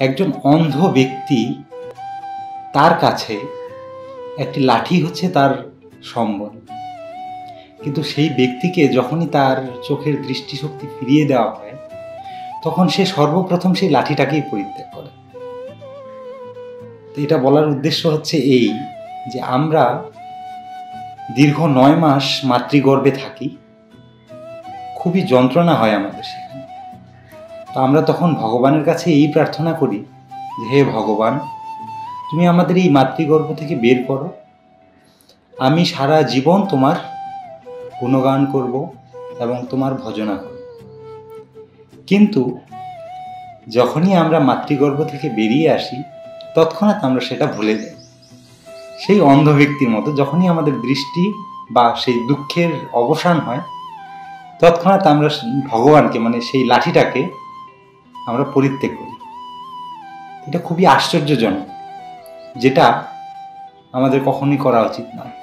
একজন অন্ধ ব্যক্তি, তার কাছে একটি লাঠি হচ্ছে তার সম্বল, কিন্তু সেই ব্যক্তিকে যখনই তার চোখের দৃষ্টিশক্তি ফিরিয়ে দেওয়া হয় তখন সে সর্বপ্রথম সেই লাঠিটাকেই পরিত্যাগ করে। তো এটা বলার উদ্দেশ্য হচ্ছে এই যে আমরা দীর্ঘ ৯ মাস মাতৃগর্ভে থাকি, খুবই যন্ত্রণা হয় আমাদের সেখানে। তো আমরা তখন ভগবানের কাছে এই প্রার্থনা করি যে হে ভগবান, তুমি আমাদের এই মাতৃগর্ভ থেকে বের করো, আমি সারা জীবন তোমার গুণগান করব এবং তোমার ভজনা করব। কিন্তু যখনই আমরা মাতৃগর্ভ থেকে বেরিয়ে আসি তৎক্ষণাৎ আমরা সেটা ভুলে যাই। সেই অন্ধ ব্যক্তির মতো যখনই আমাদের দৃষ্টি বা সেই দুঃখের অবসান হয় তৎক্ষণাৎ আমরা ভগবানকে, মানে সেই লাঠিটাকে আমরা পরিত্যাগ করি। এটা খুবই আশ্চর্যজনক, যেটা আমাদের কখনোই করা উচিত নয়।